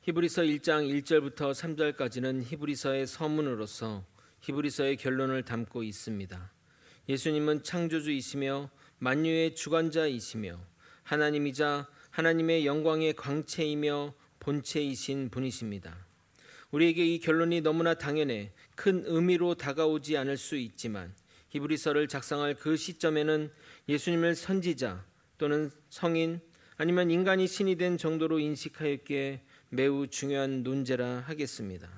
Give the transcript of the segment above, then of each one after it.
히브리서 1장 1절부터 3절까지는 히브리서의 서문으로서 히브리서의 결론을 담고 있습니다. 예수님은 창조주이시며 만유의 주관자이시며 하나님이자 하나님의 영광의 광채이며 본체이신 분이십니다. 우리에게 이 결론이 너무나 당연해 큰 의미로 다가오지 않을 수 있지만 히브리서를 작성할 그 시점에는 예수님을 선지자 또는 성인 아니면 인간이 신이 된 정도로 인식하였기에 매우 중요한 논제라 하겠습니다.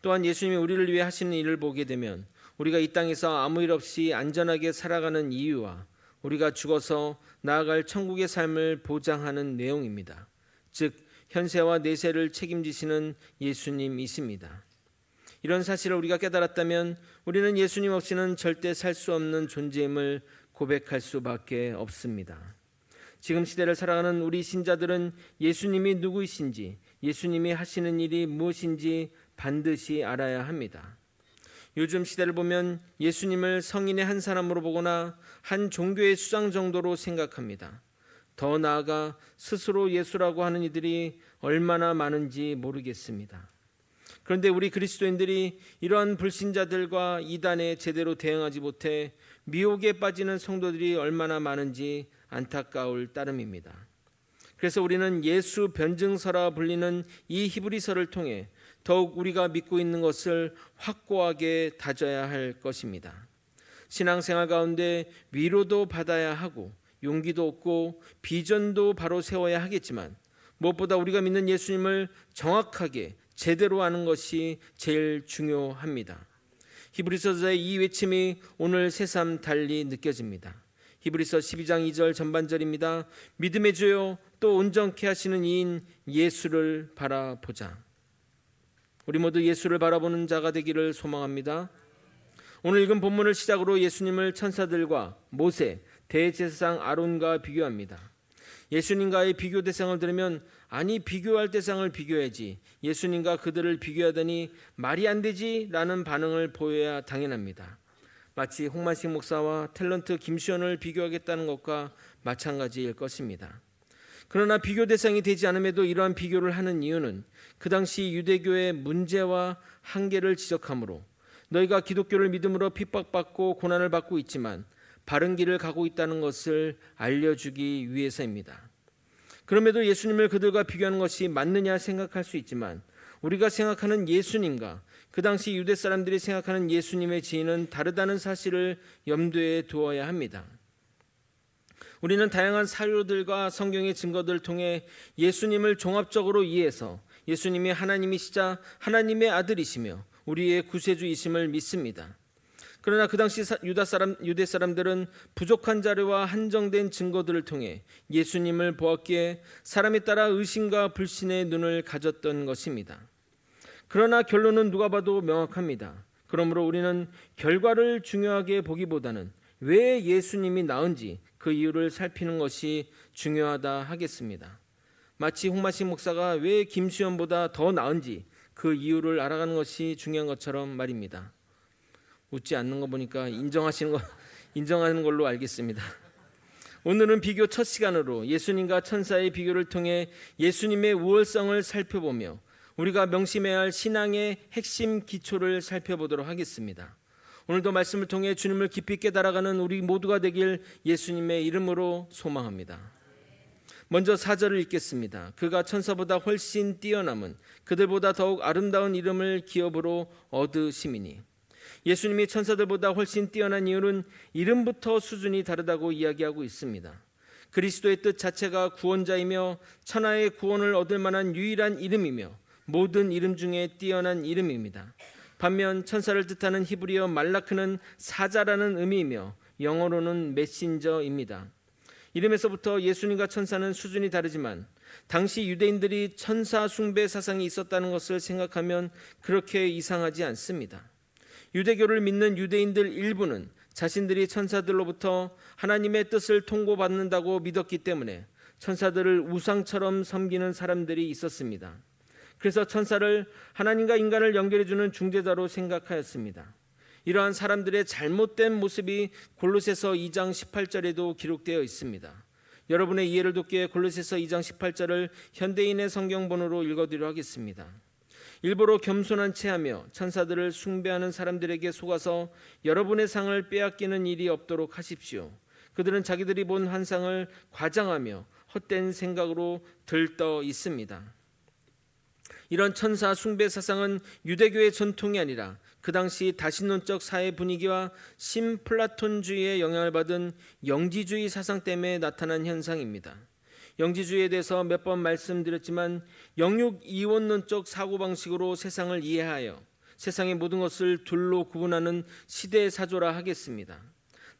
또한 예수님이 우리를 위해 하시는 일을 보게 되면 우리가 이 땅에서 아무 일 없이 안전하게 살아가는 이유와 우리가 죽어서 나아갈 천국의 삶을 보장하는 내용입니다. 즉 현세와 내세를 책임지시는 예수님이십니다. 이런 사실을 우리가 깨달았다면 우리는 예수님 없이는 절대 살 수 없는 존재임을 고백할 수밖에 없습니다. 지금 시대를 살아가는 우리 신자들은 예수님이 누구이신지, 예수님이 하시는 일이 무엇인지 반드시 알아야 합니다. 요즘 시대를 보면 예수님을 성인의 한 사람으로 보거나 한 종교의 수장 정도로 생각합니다. 더 나아가 스스로 예수라고 하는 이들이 얼마나 많은지 모르겠습니다. 그런데 우리 그리스도인들이 이러한 불신자들과 이단에 제대로 대응하지 못해 미혹에 빠지는 성도들이 얼마나 많은지 안타까울 따름입니다. 그래서 우리는 예수 변증서라 불리는 이 히브리서를 통해 더욱 우리가 믿고 있는 것을 확고하게 다져야 할 것입니다. 신앙생활 가운데 위로도 받아야 하고 용기도 얻고 비전도 바로 세워야 하겠지만 무엇보다 우리가 믿는 예수님을 정확하게 제대로 아는 것이 제일 중요합니다. 히브리서서의 이 외침이 오늘 새삼 달리 느껴집니다. 히브리서 12장 2절 전반절입니다. 믿음의 주요 또 온전케 하시는 이인 예수를 바라보자. 우리 모두 예수를 바라보는 자가 되기를 소망합니다. 오늘 읽은 본문을 시작으로 예수님을 천사들과 모세, 대제사장 아론과 비교합니다. 예수님과의 비교 대상을 들으면 아니 비교할 대상을 비교해야지 예수님과 그들을 비교하더니 말이 안 되지 라는 반응을 보여야 당연합니다. 마치 홍만식 목사와 탤런트 김수현을 비교하겠다는 것과 마찬가지일 것입니다. 그러나 비교 대상이 되지 않음에도 이러한 비교를 하는 이유는 그 당시 유대교의 문제와 한계를 지적하므로 너희가 기독교를 믿음으로 핍박받고 고난을 받고 있지만 바른 길을 가고 있다는 것을 알려주기 위해서입니다. 그럼에도 예수님을 그들과 비교하는 것이 맞느냐 생각할 수 있지만 우리가 생각하는 예수님과 그 당시 유대 사람들이 생각하는 예수님의 지인은 다르다는 사실을 염두에 두어야 합니다. 우리는 다양한 사료들과 성경의 증거들을 통해 예수님을 종합적으로 이해해서 예수님이 하나님이시자 하나님의 아들이시며 우리의 구세주이심을 믿습니다. 그러나 그 당시 유대 사람들은 부족한 자료와 한정된 증거들을 통해 예수님을 보았기에 사람에 따라 의심과 불신의 눈을 가졌던 것입니다. 그러나 결론은 누가 봐도 명확합니다. 그러므로 우리는 결과를 중요하게 보기보다는 왜 예수님이 나은지 그 이유를 살피는 것이 중요하다 하겠습니다. 마치 홍만식 목사가 왜 김수현보다 더 나은지 그 이유를 알아가는 것이 중요한 것처럼 말입니다. 웃지 않는 거 보니까 인정하는 걸로 알겠습니다. 오늘은 비교 첫 시간으로 예수님과 천사의 비교를 통해 예수님의 우월성을 살펴보며 우리가 명심해야 할 신앙의 핵심 기초를 살펴보도록 하겠습니다. 오늘도 말씀을 통해 주님을 깊이 깨달아가는 우리 모두가 되길 예수님의 이름으로 소망합니다. 먼저 4절을 읽겠습니다. 그가 천사보다 훨씬 뛰어남은 그들보다 더욱 아름다운 이름을 기업으로 얻으심이니. 예수님이 천사들보다 훨씬 뛰어난 이유는 이름부터 수준이 다르다고 이야기하고 있습니다. 그리스도의 뜻 자체가 구원자이며 천하의 구원을 얻을 만한 유일한 이름이며 모든 이름 중에 뛰어난 이름입니다. 반면 천사를 뜻하는 히브리어 말라크는 사자라는 의미이며 영어로는 메신저입니다. 이름에서부터 예수님과 천사는 수준이 다르지만 당시 유대인들이 천사 숭배 사상이 있었다는 것을 생각하면 그렇게 이상하지 않습니다. 유대교를 믿는 유대인들 일부는 자신들이 천사들로부터 하나님의 뜻을 통보받는다고 믿었기 때문에 천사들을 우상처럼 섬기는 사람들이 있었습니다. 그래서 천사를 하나님과 인간을 연결해주는 중재자로 생각하였습니다. 이러한 사람들의 잘못된 모습이 골로새서 2장 18절에도 기록되어 있습니다. 여러분의 이해를 돕기 위해 골로새서 2장 18절을 현대인의 성경본으로 읽어드리도록 하겠습니다. 일부러 겸손한 체하며 천사들을 숭배하는 사람들에게 속아서 여러분의 상을 빼앗기는 일이 없도록 하십시오. 그들은 자기들이 본 환상을 과장하며 헛된 생각으로 들떠 있습니다. 이런 천사 숭배 사상은 유대교의 전통이 아니라 그 당시 다신론적 사회 분위기와 신플라톤주의의 영향을 받은 영지주의 사상 때문에 나타난 현상입니다. 영지주의에 대해서 몇 번 말씀드렸지만 영육 이원론적 사고방식으로 세상을 이해하여 세상의 모든 것을 둘로 구분하는 시대의 사조라 하겠습니다.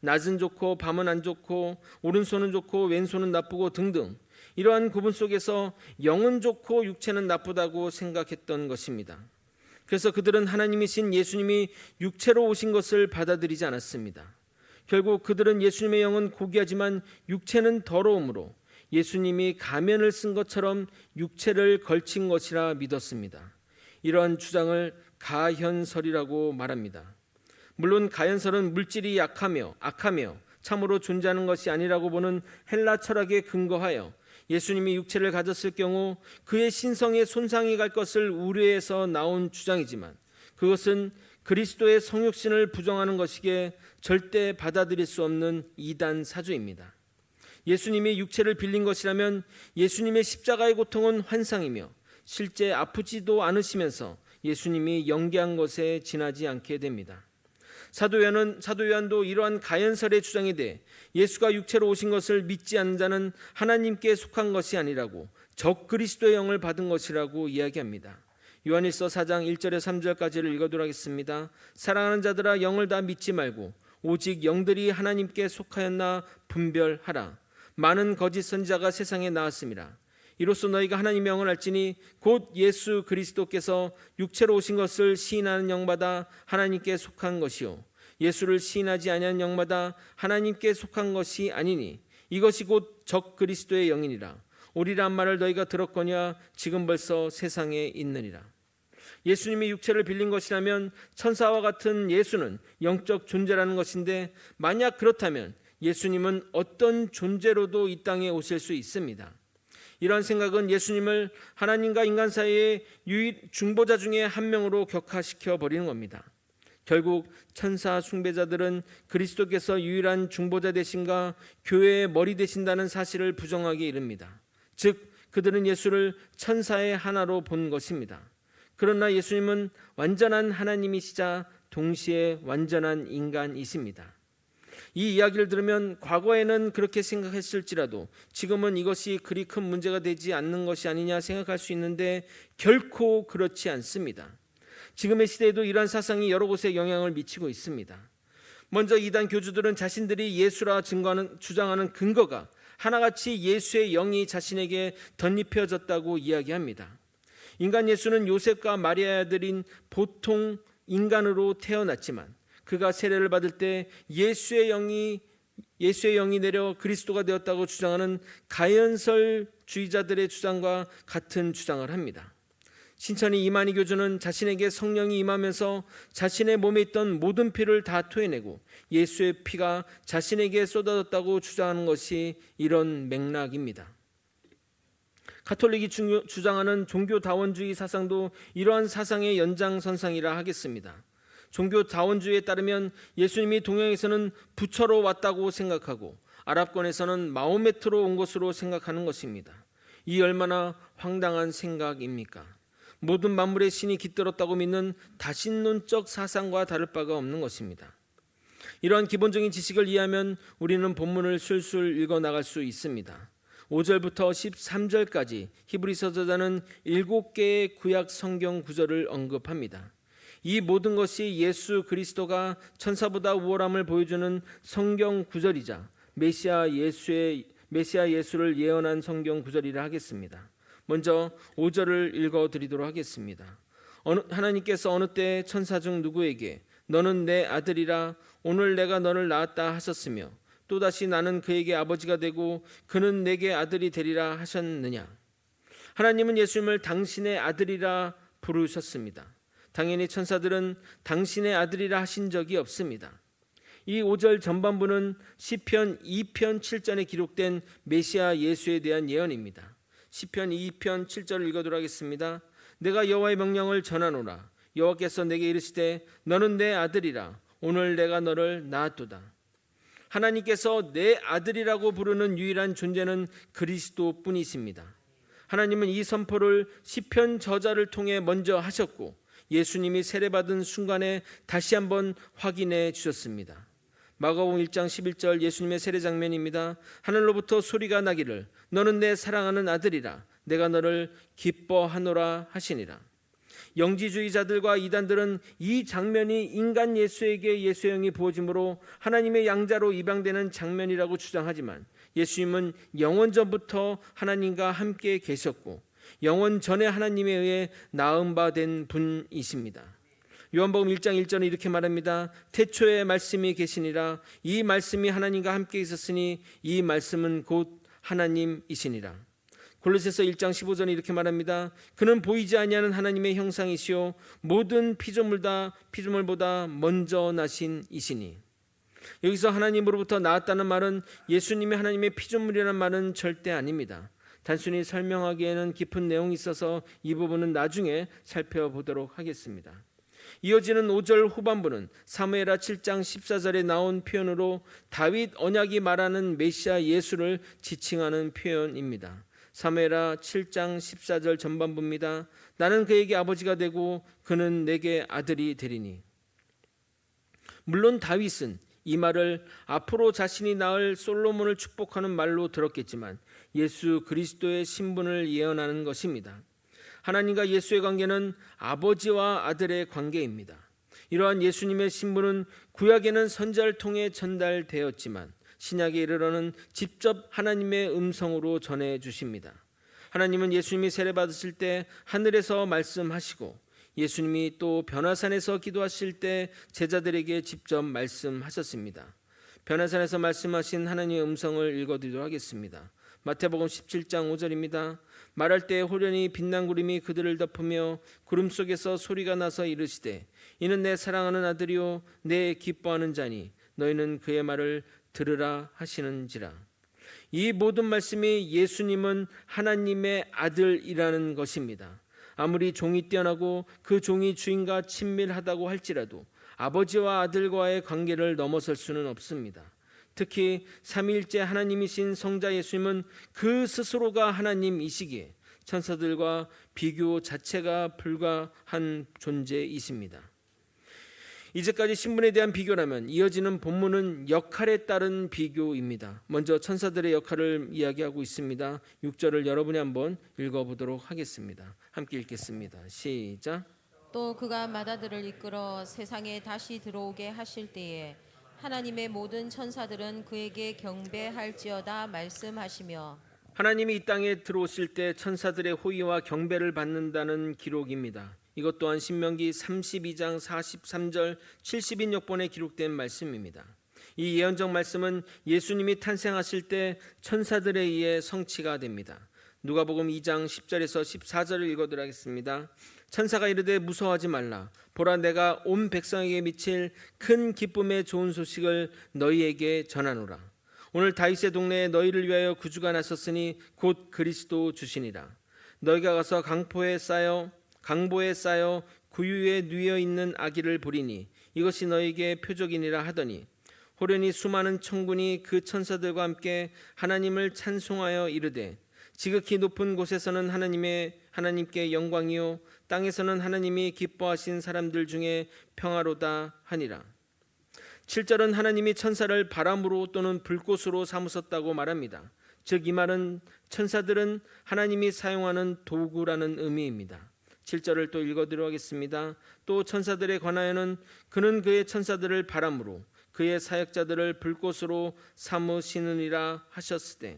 낮은 좋고 밤은 안 좋고 오른손은 좋고 왼손은 나쁘고 등등 이러한 구분 속에서 영은 좋고 육체는 나쁘다고 생각했던 것입니다. 그래서 그들은 하나님이신 예수님이 육체로 오신 것을 받아들이지 않았습니다. 결국 그들은 예수님의 영은 고귀하지만 육체는 더러움으로 예수님이 가면을 쓴 것처럼 육체를 걸친 것이라 믿었습니다. 이러한 주장을 가현설이라고 말합니다. 물론 가현설은 물질이 악하며 참으로 존재하는 것이 아니라고 보는 헬라 철학에 근거하여 예수님이 육체를 가졌을 경우 그의 신성에 손상이 갈 것을 우려해서 나온 주장이지만 그것은 그리스도의 성육신을 부정하는 것이기에 절대 받아들일 수 없는 이단 사조입니다. 예수님이 육체를 빌린 것이라면 예수님의 십자가의 고통은 환상이며 실제 아프지도 않으시면서 예수님이 연기한 것에 지나지 않게 됩니다. 사도 요한도 이러한 가연설의 주장에 대해 예수가 육체로 오신 것을 믿지 않는 자는 하나님께 속한 것이 아니라고 적 그리스도의 영을 받은 것이라고 이야기합니다. 요한일서 4장 1절에서 3절까지를 읽어드리도록 하겠습니다. 사랑하는 자들아 영을 다 믿지 말고 오직 영들이 하나님께 속하였나 분별하라. 많은 거짓 선지자가 세상에 나왔습니다. 이로써 너희가 하나님의 영을 알지니 곧 예수 그리스도께서 육체로 오신 것을 시인하는 영마다 하나님께 속한 것이요 예수를 시인하지 아니하는 영마다 하나님께 속한 것이 아니니 이것이 곧 적 그리스도의 영이니라. 오리란 말을 너희가 들었거니와 지금 벌써 세상에 있느니라. 예수님이 육체를 빌린 것이라면 천사와 같은 예수는 영적 존재라는 것인데 만약 그렇다면 예수님은 어떤 존재로도 이 땅에 오실 수 있습니다. 이런 생각은 예수님을 하나님과 인간 사이의 중보자 중에 한 명으로 격화시켜 버리는 겁니다. 결국 천사 숭배자들은 그리스도께서 유일한 중보자 되신가 교회의 머리 되신다는 사실을 부정하게 이릅니다. 즉 그들은 예수를 천사의 하나로 본 것입니다. 그러나 예수님은 완전한 하나님이시자 동시에 완전한 인간이십니다. 이 이야기를 들으면 과거에는 그렇게 생각했을지라도 지금은 이것이 그리 큰 문제가 되지 않는 것이 아니냐 생각할 수 있는데 결코 그렇지 않습니다. 지금의 시대에도 이러한 사상이 여러 곳에 영향을 미치고 있습니다. 먼저 이단 교주들은 자신들이 예수라 주장하는 근거가 하나같이 예수의 영이 자신에게 덧입혀졌다고 이야기합니다. 인간 예수는 요셉과 마리아의 아들인 보통 인간으로 태어났지만 그가 세례를 받을 때 예수의 영이 내려 그리스도가 되었다고 주장하는 가연설주의자들의 주장과 같은 주장을 합니다. 신천지 이만희 교주는 자신에게 성령이 임하면서 자신의 몸에 있던 모든 피를 다 토해내고 예수의 피가 자신에게 쏟아졌다고 주장하는 것이 이런 맥락입니다. 가톨릭이 주장하는 종교다원주의 사상도 이러한 사상의 연장선상이라 하겠습니다. 종교다원주의에 따르면 예수님이 동양에서는 부처로 왔다고 생각하고 아랍권에서는 마호메트로 온 것으로 생각하는 것입니다. 이 얼마나 황당한 생각입니까? 모든 만물의 신이 깃들었다고 믿는 다신론적 사상과 다를 바가 없는 것입니다. 이러한 기본적인 지식을 이해하면 우리는 본문을 술술 읽어나갈 수 있습니다. 5절부터 13절까지 히브리서 저자는 7개의 구약 성경 구절을 언급합니다. 이 모든 것이 예수 그리스도가 천사보다 우월함을 보여주는 성경 구절이자 메시아 예수를 예언한 성경 구절이라 하겠습니다. 먼저 5절을 읽어드리도록 하겠습니다. 하나님께서 어느 때 천사 중 누구에게 너는 내 아들이라 오늘 내가 너를 낳았다 하셨으며 또다시 나는 그에게 아버지가 되고 그는 내게 아들이 되리라 하셨느냐. 하나님은 예수님을 당신의 아들이라 부르셨습니다. 당연히 천사들은 당신의 아들이라 하신 적이 없습니다. 이 5절 전반부는 시편 2편 7절에 기록된 메시아 예수에 대한 예언입니다. 시편 2편 7절을 읽어드리도록 하겠습니다. 내가 여호와의 명령을 전하노라. 여호와께서 내게 이르시되 너는 내 아들이라. 오늘 내가 너를 낳았도다. 하나님께서 내 아들이라고 부르는 유일한 존재는 그리스도뿐이십니다. 하나님은 이 선포를 시편 저자를 통해 먼저 하셨고 예수님이 세례받은 순간에 다시 한번 확인해 주셨습니다. 마가복음 1장 11절 예수님의 세례 장면입니다. 하늘로부터 소리가 나기를 너는 내 사랑하는 아들이라. 내가 너를 기뻐하노라 하시니라. 영지주의자들과 이단들은 이 장면이 인간 예수에게 예수의 영이 부어짐으로 하나님의 양자로 입양되는 장면이라고 주장하지만 예수님은 영원 전부터 하나님과 함께 계셨고 영원 전에 하나님에 의해 낳은 바 된 분이십니다. 요한복음 1장 1절은 이렇게 말합니다. 태초에 말씀이 계시니라. 이 말씀이 하나님과 함께 있었으니 이 말씀은 곧 하나님이시니라. 골로새서 1장 15절은 이렇게 말합니다. 그는 보이지 아니하는 하나님의 형상이시요 모든 피조물보다 먼저 나신 이시니. 여기서 하나님으로부터 나왔다는 말은 예수님이 하나님의 피조물이라는 말은 절대 아닙니다. 단순히 설명하기에는 깊은 내용이 있어서 이 부분은 나중에 살펴보도록 하겠습니다. 이어지는 5절 후반부는 사무엘하 7장 14절에 나온 표현으로 다윗 언약이 말하는 메시아 예수를 지칭하는 표현입니다. 사무엘하 7장 14절 전반부입니다. 나는 그에게 아버지가 되고 그는 내게 아들이 되리니. 물론 다윗은 이 말을 앞으로 자신이 낳을 솔로몬을 축복하는 말로 들었겠지만 예수 그리스도의 신분을 예언하는 것입니다. 하나님과 예수의 관계는 아버지와 아들의 관계입니다. 이러한 예수님의 신분은 구약에는 선지자를 통해 전달되었지만 신약에 이르러는 직접 하나님의 음성으로 전해 주십니다. 하나님은 예수님이 세례받으실 때 하늘에서 말씀하시고 예수님이 또 변화산에서 기도하실 때 제자들에게 직접 말씀하셨습니다. 변화산에서 말씀하신 하나님의 음성을 읽어드리도록 하겠습니다. 마태복음 17장 5절입니다. 말할 때 호련히 빛난 구름이 그들을 덮으며 구름 속에서 소리가 나서 이르시되 이는 내 사랑하는 아들이요 내 기뻐하는 자니 너희는 그의 말을 들으라 하시는지라. 이 모든 말씀이 예수님은 하나님의 아들이라는 것입니다. 아무리 종이 뛰어나고 그 종이 주인과 친밀하다고 할지라도 아버지와 아들과의 관계를 넘어설 수는 없습니다. 특히 삼위일체 하나님이신 성자 예수님은 그 스스로가 하나님이시기에 천사들과 비교 자체가 불가한 존재이십니다. 이제까지 신분에 대한 비교라면 이어지는 본문은 역할에 따른 비교입니다. 먼저 천사들의 역할을 이야기하고 있습니다. 6절을 여러분이 한번 읽어보도록 하겠습니다. 함께 읽겠습니다. 시작. 또 그가 마다들을 이끌어 세상에 다시 들어오게 하실 때에 하나님의 모든 천사들은 그에게 경배할지어다 말씀하시며. 하나님이 이 땅에 들어오실 때 천사들의 호의와 경배를 받는다는 기록입니다. 이것 또한 신명기 32장 43절 70인역본에 기록된 말씀입니다. 이 예언적 말씀은 예수님이 탄생하실 때 천사들에 의해 성취가 됩니다. 누가복음 2장 10절에서 14절을 읽어드리도록 하겠습니다. 천사가 이르되 무서워하지 말라. 보라 내가 온 백성에게 미칠 큰 기쁨의 좋은 소식을 너희에게 전하노라. 오늘 다윗의 동네에 너희를 위하여 구주가 나섰으니 곧 그리스도 주시니라. 너희가 가서 강보에 쌓여 구유에 누워 있는 아기를 보리니 이것이 너희에게 표적이니라 하더니 호련히 수많은 천군이 그 천사들과 함께 하나님을 찬송하여 이르되 지극히 높은 곳에서는 하나님께 영광이요 땅에서는 하나님이 기뻐하신 사람들 중에 평화로다 하니라. 7절은 하나님이 천사를 바람으로 또는 불꽃으로 삼으셨다고 말합니다. 즉 이 말은 천사들은 하나님이 사용하는 도구라는 의미입니다. 7절을 또 읽어드리도록 하겠습니다. 또 천사들에 관하여는 그는 그의 천사들을 바람으로 그의 사역자들을 불꽃으로 삼으시느니라 하셨으되.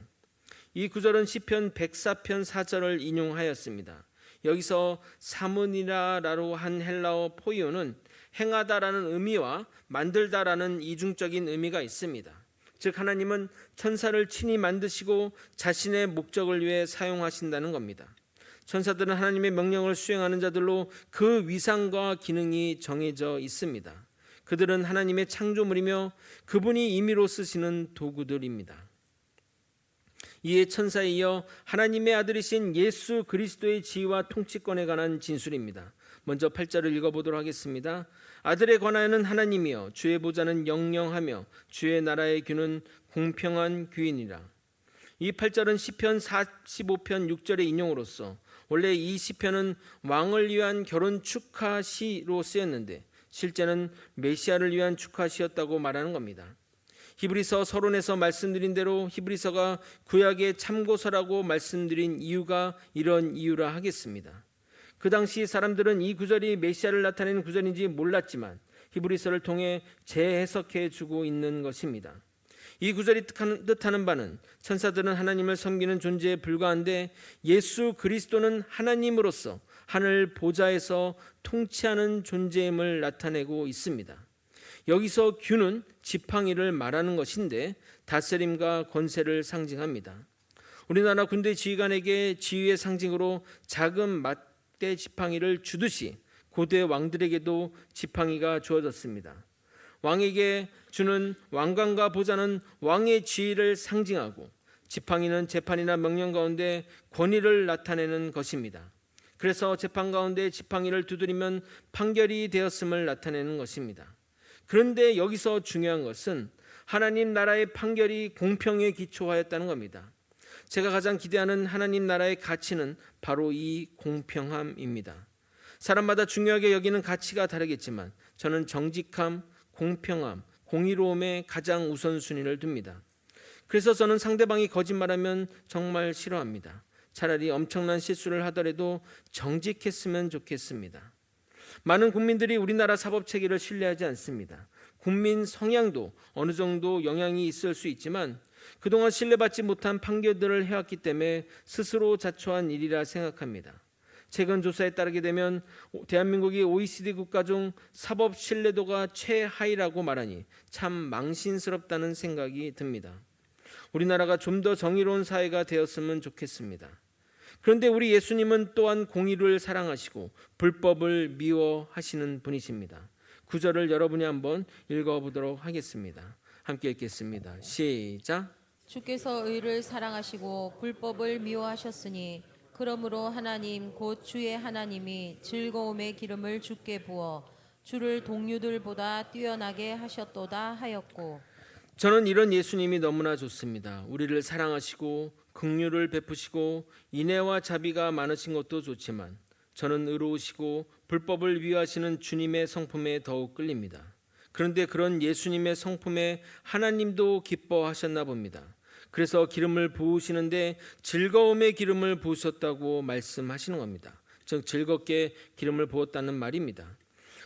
이 구절은 시편 104편 4절을 인용하였습니다. 여기서 삼으니라라고 한 헬라어 포이오는 행하다라는 의미와 만들다라는 이중적인 의미가 있습니다. 즉 하나님은 천사를 친히 만드시고 자신의 목적을 위해 사용하신다는 겁니다. 천사들은 하나님의 명령을 수행하는 자들로 그 위상과 기능이 정해져 있습니다. 그들은 하나님의 창조물이며 그분이 임의로 쓰시는 도구들입니다. 이에 천사에 이어 하나님의 아들이신 예수 그리스도의 지위와 통치권에 관한 진술입니다. 먼저 8절을 읽어보도록 하겠습니다. 아들에 관하여는 하나님이여 주의 보좌는 영영하며 주의 나라의 규는 공평한 규이니라. 이 8절은 시편 45편 6절의 인용으로서 원래 이 시편은 왕을 위한 결혼 축하 시로 쓰였는데 실제는 메시아를 위한 축하 시였다고 말하는 겁니다. 히브리서 서론에서 말씀드린 대로 히브리서가 구약의 참고서라고 말씀드린 이유가 이런 이유라 하겠습니다. 그 당시 사람들은 이 구절이 메시아를 나타내는 구절인지 몰랐지만 히브리서를 통해 재해석해 주고 있는 것입니다. 이 구절이 뜻하는 바는 천사들은 하나님을 섬기는 존재에 불과한데 예수 그리스도는 하나님으로서 하늘 보좌에서 통치하는 존재임을 나타내고 있습니다. 여기서 규는 지팡이를 말하는 것인데 다스림과 권세를 상징합니다. 우리나라 군대 지휘관에게 지휘의 상징으로 작은 막대 지팡이를 주듯이 고대 왕들에게도 지팡이가 주어졌습니다. 왕에게 주는 왕관과 보좌는 왕의 지위를 상징하고 지팡이는 재판이나 명령 가운데 권위를 나타내는 것입니다. 그래서 재판 가운데 지팡이를 두드리면 판결이 되었음을 나타내는 것입니다. 그런데 여기서 중요한 것은 하나님 나라의 판결이 공평에 기초하였다는 겁니다. 제가 가장 기대하는 하나님 나라의 가치는 바로 이 공평함입니다. 사람마다 중요하게 여기는 가치가 다르겠지만 저는 정직함, 공평함, 공의로움에 가장 우선순위를 둡니다. 그래서 저는 상대방이 거짓말하면 정말 싫어합니다. 차라리 엄청난 실수를 하더라도 정직했으면 좋겠습니다. 많은 국민들이 우리나라 사법체계를 신뢰하지 않습니다. 국민 성향도 어느 정도 영향이 있을 수 있지만 그동안 신뢰받지 못한 판결들을 해왔기 때문에 스스로 자초한 일이라 생각합니다. 최근 조사에 따르게 되면 대한민국이 OECD 국가 중 사법 신뢰도가 최하위라고 말하니 참 망신스럽다는 생각이 듭니다. 우리나라가 좀 더 정의로운 사회가 되었으면 좋겠습니다. 그런데 우리 예수님은 또한 공의를 사랑하시고 불법을 미워하시는 분이십니다. 구절을 여러분이 한번 읽어보도록 하겠습니다. 함께 읽겠습니다. 시작. 주께서 의를 사랑하시고 불법을 미워하셨으니 그러므로 하나님 곧 주의 하나님이 즐거움의 기름을 주께 부어 주를 동료들보다 뛰어나게 하셨도다 하였고. 저는 이런 예수님이 너무나 좋습니다. 우리를 사랑하시고 긍휼을 베푸시고 인애와 자비가 많으신 것도 좋지만 저는 의로우시고 불법을 위하시는 주님의 성품에 더욱 끌립니다. 그런데 그런 예수님의 성품에 하나님도 기뻐하셨나 봅니다. 그래서 기름을 부으시는데 즐거움의 기름을 부으셨다고 말씀하시는 겁니다. 즉 즐겁게 기름을 부었다는 말입니다.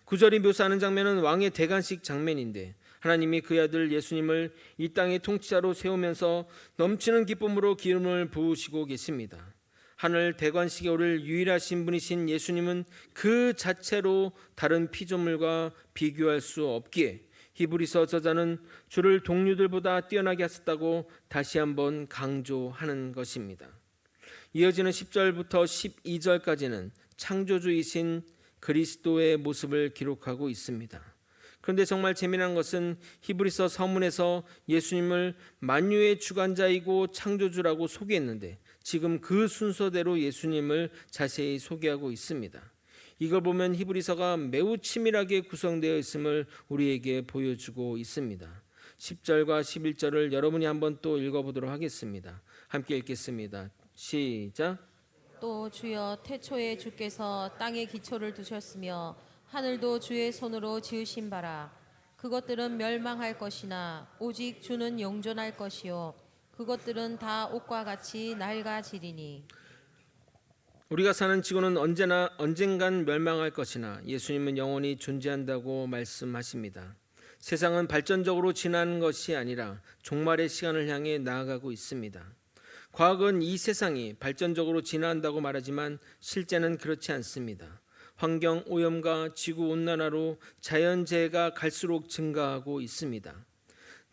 구절이 묘사하는 장면은 왕의 대관식 장면인데 하나님이 그의 아들 예수님을 이 땅의 통치자로 세우면서 넘치는 기쁨으로 기름을 부으시고 계십니다. 하늘 대관식에 오를 유일하신 분이신 예수님은 그 자체로 다른 피조물과 비교할 수 없기에 히브리서 저자는 주를 동료들보다 뛰어나게 하셨다고 다시 한번 강조하는 것입니다. 이어지는 10절부터 12절까지는 창조주이신 그리스도의 모습을 기록하고 있습니다. 그런데 정말 재미난 것은 히브리서 서문에서 예수님을 만유의 주관자이고 창조주라고 소개했는데 지금 그 순서대로 예수님을 자세히 소개하고 있습니다. 이걸 보면 히브리서가 매우 치밀하게 구성되어 있음을 우리에게 보여주고 있습니다. 10절과 11절을 여러분이 한번 또 읽어보도록 하겠습니다. 함께 읽겠습니다. 시작. 또 주여 태초에 주께서 땅에 기초를 두셨으며 하늘도 주의 손으로 지으신 바라. 그것들은 멸망할 것이나 오직 주는 영존할 것이요 그것들은 다 옷과 같이 낡아지리니. 우리가 사는 지구는 언젠간 멸망할 것이나 예수님은 영원히 존재한다고 말씀하십니다. 세상은 발전적으로 진화하는 것이 아니라 종말의 시간을 향해 나아가고 있습니다. 과학은 이 세상이 발전적으로 진화한다고 말하지만 실제는 그렇지 않습니다. 환경 오염과 지구 온난화로 자연재해가 갈수록 증가하고 있습니다.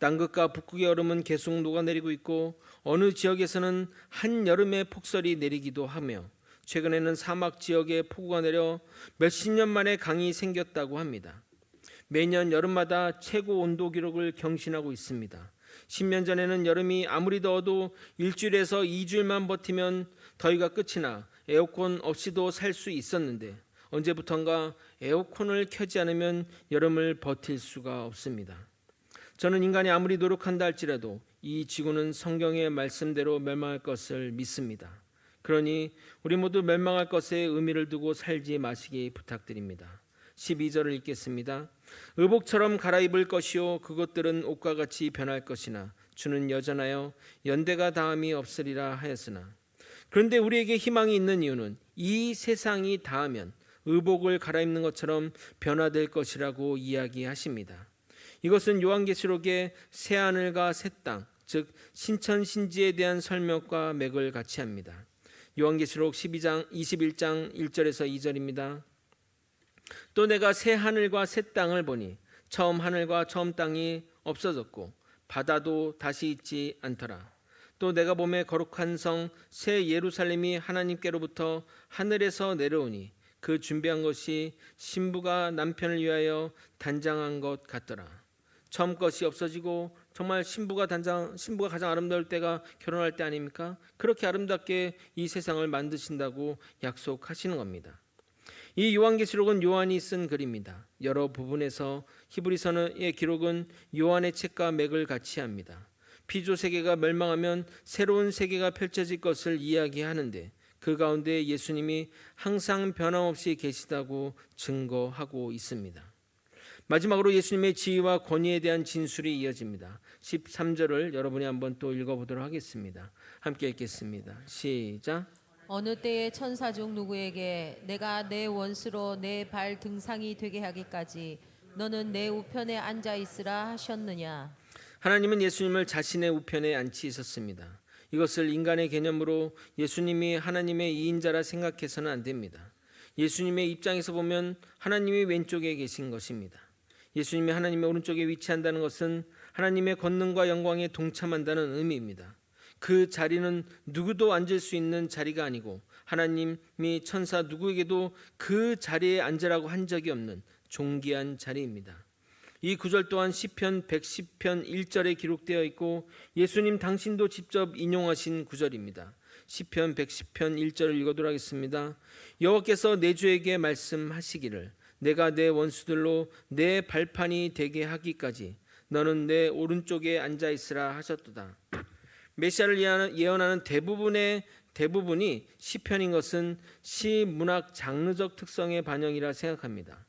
남극과 북극의 얼음은 계속 녹아내리고 있고 어느 지역에서는 한여름에 폭설이 내리기도 하며 최근에는 사막 지역에 폭우가 내려 몇십 년 만에 강이 생겼다고 합니다. 매년 여름마다 최고 온도 기록을 경신하고 있습니다. 10년 전에는 여름이 아무리 더워도 일주일에서 2주일만 버티면 더위가 끝이 나 에어컨 없이도 살 수 있었는데 언제부턴가 에어컨을 켜지 않으면 여름을 버틸 수가 없습니다. 저는 인간이 아무리 노력한다 할지라도 이 지구는 성경의 말씀대로 멸망할 것을 믿습니다. 그러니 우리 모두 멸망할 것에 의미를 두고 살지 마시기 부탁드립니다. 12절을 읽겠습니다. 의복처럼 갈아입을 것이요 그것들은 옷과 같이 변할 것이나 주는 여전하여 연대가 다함이 없으리라 하였으나. 그런데 우리에게 희망이 있는 이유는 이 세상이 다하면 의복을 갈아입는 것처럼 변화될 것이라고 이야기하십니다. 이것은 요한계시록의 새하늘과 새 땅, 즉 신천신지에 대한 설명과 맥을 같이 합니다. 요한계시록 21장 1절에서 2절입니다. 또 내가 새 하늘과 새 땅을 보니 처음 하늘과 처음 땅이 없어졌고 바다도 다시 있지 않더라. 또 내가 보매 거룩한 성 새 예루살렘이 하나님께로부터 하늘에서 내려오니 그 준비한 것이 신부가 남편을 위하여 단장한 것 같더라. 처음 것이 없어지고 정말 신부가 가장 아름다울 때가 결혼할 때 아닙니까? 그렇게 아름답게 이 세상을 만드신다고 약속하시는 겁니다. 이 요한계시록은 요한이 쓴 글입니다. 여러 부분에서 히브리서의 기록은 요한의 책과 맥을 같이 합니다. 피조 세계가 멸망하면 새로운 세계가 펼쳐질 것을 이야기하는데 그 가운데 예수님이 항상 변함없이 계시다고 증거하고 있습니다. 마지막으로 예수님의 지위와 권위에 대한 진술이 이어집니다. 13절을 여러분이 한번 또 읽어보도록 하겠습니다. 함께 읽겠습니다. 시작. 어느 때에 천사 중 누구에게 내가 내 원수로 내 발 등상이 되게 하기까지 너는 내 우편에 앉아 있으라 하셨느냐. 하나님은 예수님을 자신의 우편에 앉히셨습니다. 이것을 인간의 개념으로 예수님이 하나님의 2인자라 생각해서는 안 됩니다. 예수님의 입장에서 보면 하나님이 왼쪽에 계신 것입니다. 예수님이 하나님의 오른쪽에 위치한다는 것은 하나님의 권능과 영광에 동참한다는 의미입니다. 그 자리는 누구도 앉을 수 있는 자리가 아니고 하나님이 천사 누구에게도 그 자리에 앉으라고 한 적이 없는 존귀한 자리입니다. 이 구절 또한 시편 110편 1절에 기록되어 있고 예수님 당신도 직접 인용하신 구절입니다. 시편 110편 1절을 읽어보도록 하겠습니다. 여호와께서 내 주에게 말씀하시기를 내가 내 원수들로 내 발판이 되게 하기까지 너는 내 오른쪽에 앉아 있으라 하셨도다. 메시아를 예언하는 대부분이 시편인 것은 시 문학 장르적 특성의 반영이라 생각합니다.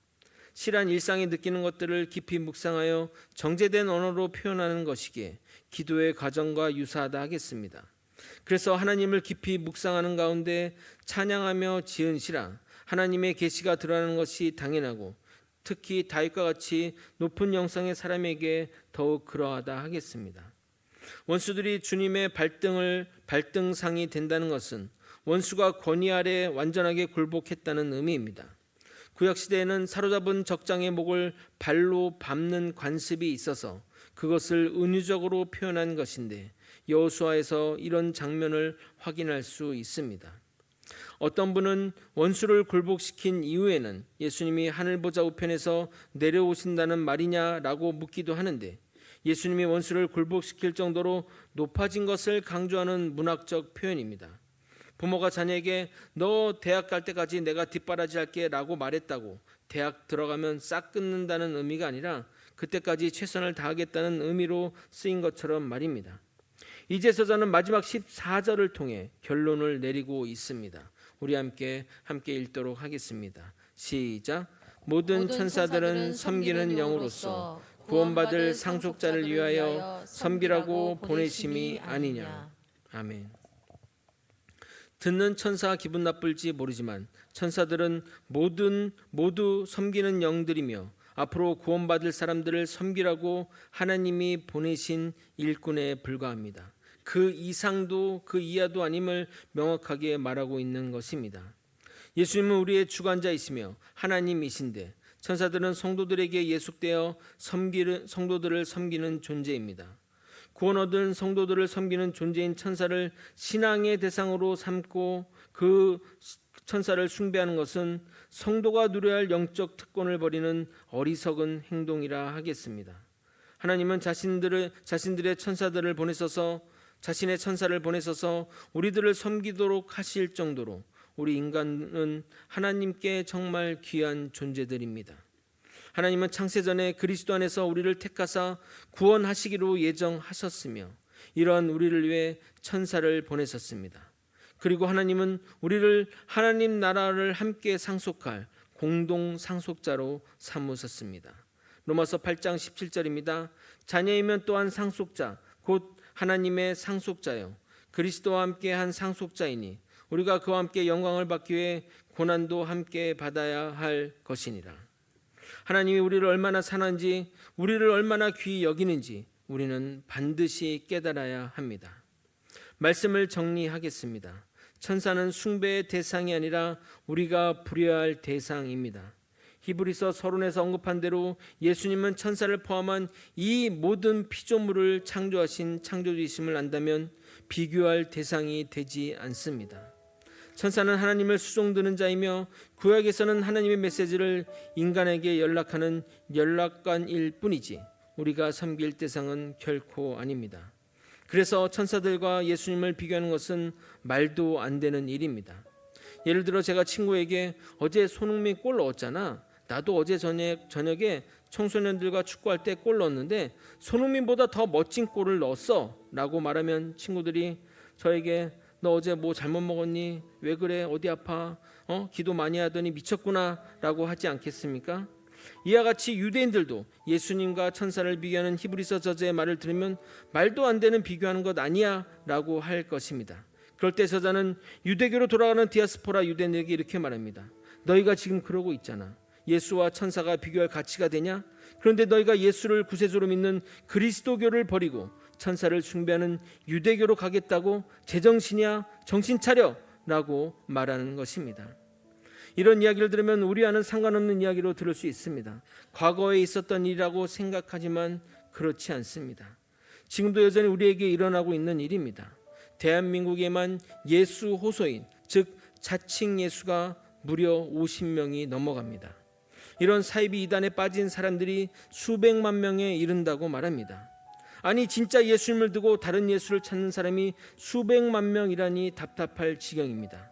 시란 일상에 느끼는 것들을 깊이 묵상하여 정제된 언어로 표현하는 것이기에 기도의 과정과 유사하다 하겠습니다. 그래서 하나님을 깊이 묵상하는 가운데 찬양하며 지은 시라 하나님의 계시가 드러나는 것이 당연하고 특히 다윗과 같이 높은 영성의 사람에게 더욱 그러하다 하겠습니다. 원수들이 주님의 발등상이 된다는 것은 원수가 권위 아래 완전하게 굴복했다는 의미입니다. 구약시대에는 사로잡은 적장의 목을 발로 밟는 관습이 있어서 그것을 은유적으로 표현한 것인데 여호수아에서 이런 장면을 확인할 수 있습니다. 어떤 분은 원수를 굴복시킨 이후에는 예수님이 하늘보좌 우편에서 내려오신다는 말이냐라고 묻기도 하는데 예수님이 원수를 굴복시킬 정도로 높아진 것을 강조하는 문학적 표현입니다. 부모가 자녀에게 너 대학 갈 때까지 내가 뒷바라지 할게 라고 말했다고 대학 들어가면 싹 끊는다는 의미가 아니라 그때까지 최선을 다하겠다는 의미로 쓰인 것처럼 말입니다. 이제서자는 마지막 14절을 통해 결론을 내리고 있습니다. 우리 함께 읽도록 하겠습니다. 시작. 모든 천사들은 섬기는 영으로서 구원받을 상속자를 위하여 섬기라고 보내심이 아니냐. 아멘. 듣는 천사 기분 나쁠지 모르지만 천사들은 모두 섬기는 영들이며 앞으로 구원받을 사람들을 섬기라고 하나님이 보내신 일꾼에 불과합니다. 그 이상도 그 이하도 아님을 명확하게 말하고 있는 것입니다. 예수님은 우리의 주관자이시며 하나님이신데 천사들은 성도들에게 예속되어 성도들을 섬기는 존재입니다. 구원 얻은 성도들을 섬기는 존재인 천사를 신앙의 대상으로 삼고 그 천사를 숭배하는 것은 성도가 누려야 할 영적 특권을 버리는 어리석은 행동이라 하겠습니다. 하나님은 자신들의 천사들을 보내셔서 자신의 천사를 보내셔서 우리들을 섬기도록 하실 정도로 우리 인간은 하나님께 정말 귀한 존재들입니다. 하나님은 창세전에 그리스도 안에서 우리를 택하사 구원하시기로 예정하셨으며 이러한 우리를 위해 천사를 보내셨습니다. 그리고 하나님은 우리를 하나님 나라를 함께 상속할 공동 상속자로 삼으셨습니다. 로마서 8장 17절입니다. 자녀이면 또한 상속자 곧 하나님의 상속자요 그리스도와 함께 한 상속자이니 우리가 그와 함께 영광을 받기 위해 고난도 함께 받아야 할 것이니라. 하나님이 우리를 얼마나 사랑하는지 우리를 얼마나 귀히 여기는지 우리는 반드시 깨달아야 합니다. 말씀을 정리하겠습니다. 천사는 숭배의 대상이 아니라 우리가 부려할 대상입니다. 히브리서 서론에서 언급한 대로 예수님은 천사를 포함한 이 모든 피조물을 창조하신 창조주이심을 안다면 비교할 대상이 되지 않습니다. 천사는 하나님을 수종드는 자이며 구약에서는 하나님의 메시지를 인간에게 연락하는 연락관일 뿐이지 우리가 섬길 대상은 결코 아닙니다. 그래서 천사들과 예수님을 비교하는 것은 말도 안 되는 일입니다. 예를 들어 제가 친구에게 어제 손흥민 골 넣었잖아. 나도 어제 저녁에 청소년들과 축구할 때 골 넣었는데 손흥민보다 더 멋진 골을 넣었어 라고 말하면 친구들이 저에게 너 어제 뭐 잘못 먹었니? 왜 그래? 어디 아파? 기도 많이 하더니 미쳤구나 라고 하지 않겠습니까? 이와 같이 유대인들도 예수님과 천사를 비교하는 히브리서 저자의 말을 들으면 말도 안 되는 비교하는 것 아니야 라고 할 것입니다. 그럴 때 저자는 유대교로 돌아가는 디아스포라 유대인에게 이렇게 말합니다. 너희가 지금 그러고 있잖아. 예수와 천사가 비교할 가치가 되냐? 그런데 너희가 예수를 구세주로 믿는 그리스도교를 버리고 천사를 숭배하는 유대교로 가겠다고 제정신이야? 정신 차려! 라고 말하는 것입니다. 이런 이야기를 들으면 우리와는 상관없는 이야기로 들을 수 있습니다. 과거에 있었던 일이라고 생각하지만 그렇지 않습니다. 지금도 여전히 우리에게 일어나고 있는 일입니다. 대한민국에만 예수 호소인, 즉 자칭 예수가 무려 50명이 넘어갑니다. 이런 사이비 이단에 빠진 사람들이 수백만 명에 이른다고 말합니다. 아니 진짜 예수님을 두고 다른 예수를 찾는 사람이 수백만 명이라니 답답할 지경입니다.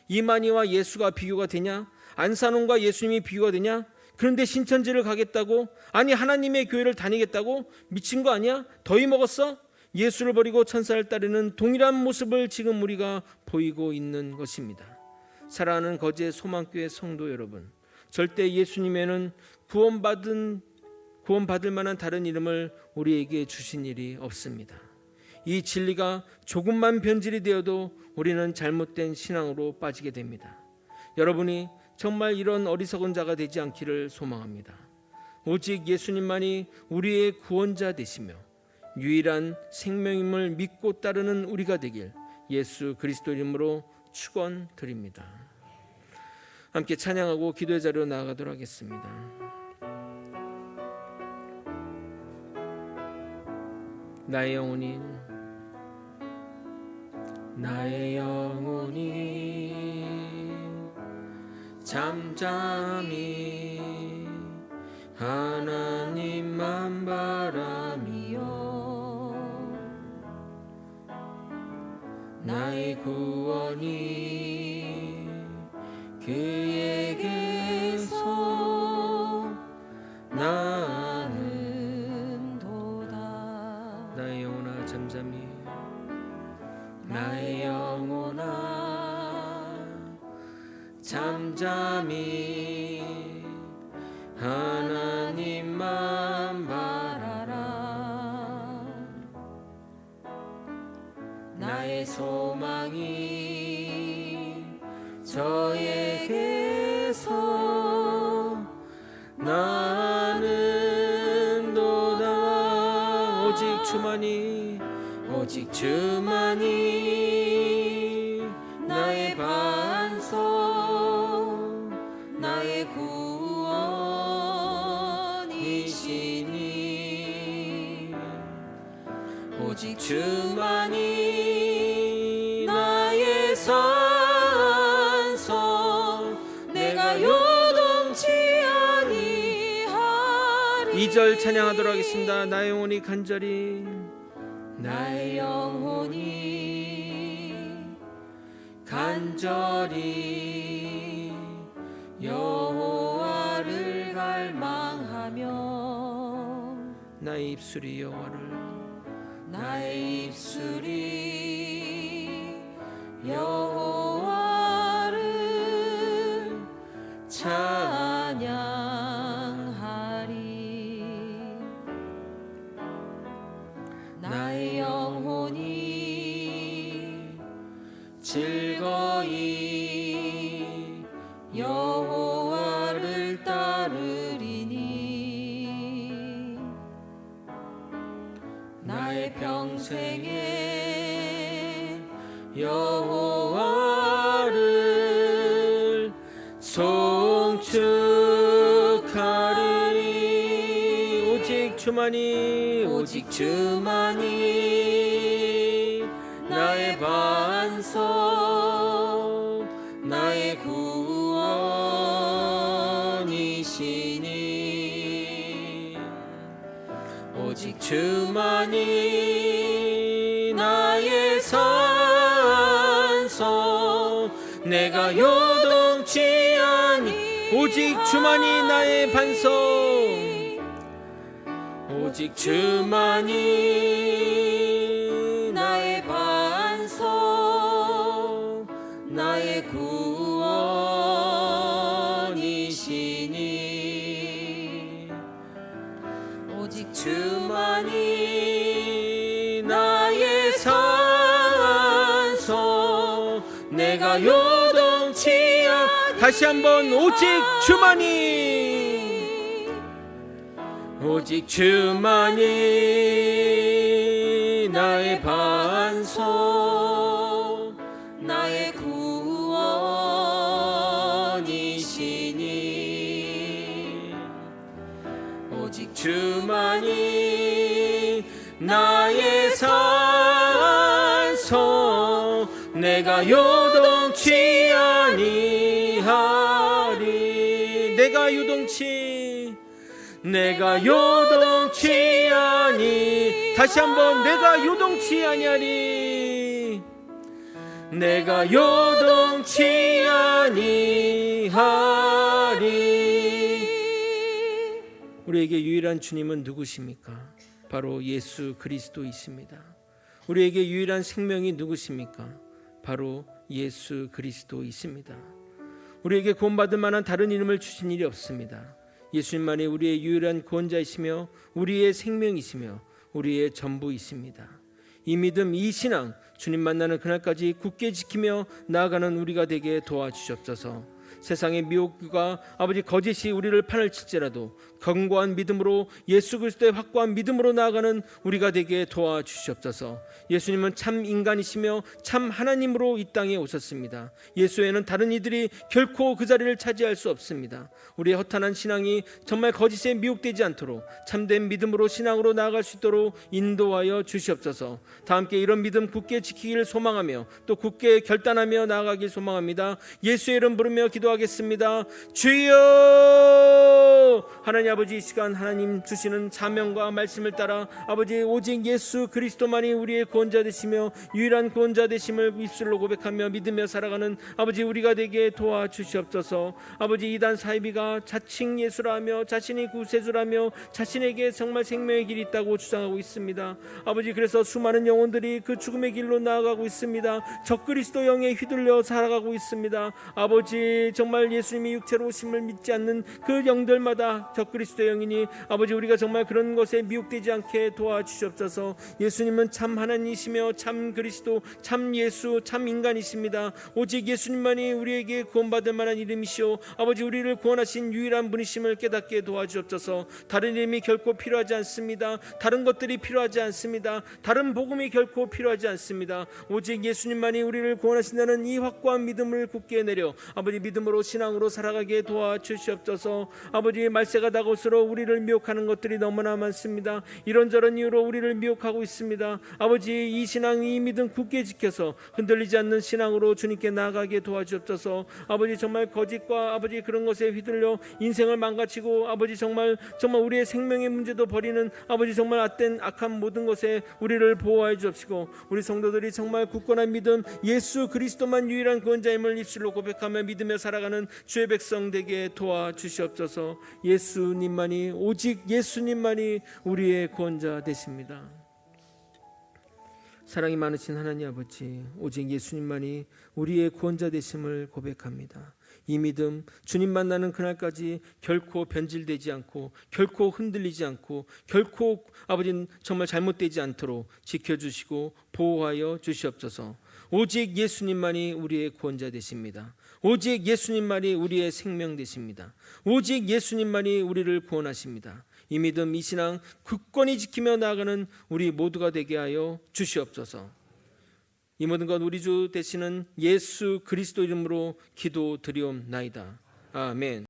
이만희와 예수가 비교가 되냐? 안산홍과 예수님이 비교가 되냐? 그런데 신천지를 가겠다고? 아니 하나님의 교회를 다니겠다고? 미친 거 아니야? 더위 먹었어? 예수를 버리고 천사를 따르는 동일한 모습을 지금 우리가 보이고 있는 것입니다. 사랑하는 거제 소망교회 성도 여러분, 절대 예수님에는 구원받을 만한 다른 이름을 우리에게 주신 일이 없습니다. 이 진리가 조금만 변질이 되어도 우리는 잘못된 신앙으로 빠지게 됩니다. 여러분이 정말 이런 어리석은 자가 되지 않기를 소망합니다. 오직 예수님만이 우리의 구원자 되시며 유일한 생명임을 믿고 따르는 우리가 되길 예수 그리스도 이름으로 축원드립니다. 함께 찬양하고 기도의 자리로 나아가도록 하겠습니다. 나의 영혼이 잠잠히 하나님만 바라며 나의 구원이 그에게서 나는 도다. 나의 영혼아 잠잠히 나의 영혼아 잠잠히 하나님만 바라라. 나의 소망이 저에게서 나는 도다. 오직 주만이 나의 반석 나의 구원이시니 2절 찬양하도록 하겠습니다. 나의 영혼이 간절히 나의 영혼이 간절히 여호와를 갈망하며 나의 입술이 여호와를 나의 입술이 여호와를 찬양하리. 나의 영혼이 즐거이 여호와를 따르리니 나의 평생에 여호와를 송축하리. 오직 주만이 나의 반석 나의 구원이시니 오직 주만이 나의 산성 내가 요동치 아니. 오직 주만이 나의 반석 오직 주만이 나의 반석 나의 구원이시니 오직 주만이 나의 산성 내가 요동치 않. 다시 한번 오직 주만이 나의 반석 나의 구원이시니 오직 주만이 나의 산성 내가 요동치 아니하리. 내가 요동치 아니. 다시 한번 내가 요동치 아니하리. 내가 요동치 아니하리. 우리에게 유일한 주님은 누구십니까? 바로 예수 그리스도이십니다. 우리에게 유일한 생명이 누구십니까? 바로 예수 그리스도이십니다. 우리에게 구원받을 만한 다른 이름을 주신 일이 없습니다. 예수님만이 우리의 유일한 구원자이시며 우리의 생명이시며 우리의 전부이십니다. 이 믿음, 이 신앙, 주님 만나는 그날까지 굳게 지키며 나아가는 우리가 되게 도와주시옵소서. 세상의 미혹과 아버지 거짓이 우리를 판을 칠지라도 견고한 믿음으로 예수 그리스도의 확고한 믿음으로 나아가는 우리가 되게 도와주시옵소서. 예수님은 참 인간이시며 참 하나님으로 이 땅에 오셨습니다. 예수 외에는 다른 이들이 결코 그 자리를 차지할 수 없습니다. 우리의 허탄한 신앙이 정말 거짓에 미혹되지 않도록 참된 믿음으로 신앙으로 나아갈 수 있도록 인도하여 주시옵소서. 다 함께 이런 믿음 굳게 지키기를 소망하며 또 굳게 결단하며 나아가길 소망합니다. 예수의 이름 부르며 기도하겠습니다. 주여! 하나님 아버지, 이 시간 하나님 주시는 사명과 말씀을 따라 아버지 오직 예수 그리스도만이 우리의 구원자 되시며 유일한 구원자 되심을 입술로 고백하며 믿으며 살아가는 아버지 우리가 되게 도와주시옵소서. 아버지 이단 사이비가 자칭 예수라 하며 자신이 구세주라며 자신에게 정말 생명의 길이 있다고 주장하고 있습니다. 아버지 그래서 수많은 영혼들이 그 죽음의 길로 나아가고 있습니다. 적그리스도 영에 휘둘려 살아가고 있습니다. 아버지 정말 예수님이 육체로 오심을 믿지 않는 그 영들마다 적그리스도 영이니 아버지 우리가 정말 그런 것에 미혹되지 않게 도와주시옵소서. 예수님은 참 하나님이시며 참 그리스도 참 예수 참 인간이십니다. 오직 예수님만이 우리에게 구원받을 만한 이름이시오 아버지 우리를 구원하신 유일한 분이심을 깨닫게 도와주옵소서. 다른 이름이 결코 필요하지 않습니다. 다른 것들이 필요하지 않습니다. 다른 복음이 결코 필요하지 않습니다. 오직 예수님만이 우리를 구원하신다는 이 확고한 믿음을 굳게 내려 아버지 믿음으로 믿음으로 신앙으로 살아가게 도와주시옵소서. 아버지, 말세가 다가올수록 우리를 미혹하는 것들이 너무나 많습니다. 이런저런 이유로 우리를 미혹하고 있습니다. 아버지, 이 신앙, 이 믿음 굳게 지켜서 흔들리지 않는 신앙으로 주님께 나아가게 도와주옵소서. 아버지, 정말 거짓과 아버지 그런 것에 휘둘려 인생을 망가치고 아버지 정말 우리의 생명의 문제도 버리는 아버지 정말 악한 모든 것에 우리를 보호하여 주옵시고, 우리 성도들이 정말 굳건한 믿음, 예수 그리스도만 유일한 구원자임을 입술로 고백하며 믿으며 살아가는 주의 백성 되게 도와주시옵소서. 예수님만이, 오직 예수님만이 우리의 구원자 되십니다. 사랑이 많으신 하나님 아버지, 오직 예수님만이 우리의 구원자 되심을 고백합니다. 이 믿음, 주님 만나는 그날까지 결코 변질되지 않고 결코 흔들리지 않고 결코 아버지 정말 잘못되지 않도록 지켜주시고 보호하여 주시옵소서. 오직 예수님만이 우리의 구원자 되십니다. 오직 예수님만이 우리의 생명 되십니다. 오직 예수님만이 우리를 구원하십니다. 이 믿음, 이 신앙 굳건히 지키며 나아가는 우리 모두가 되게 하여 주시옵소서. 이 모든 것 우리 주 되시는 예수 그리스도 이름으로 기도드리옵나이다. 아멘.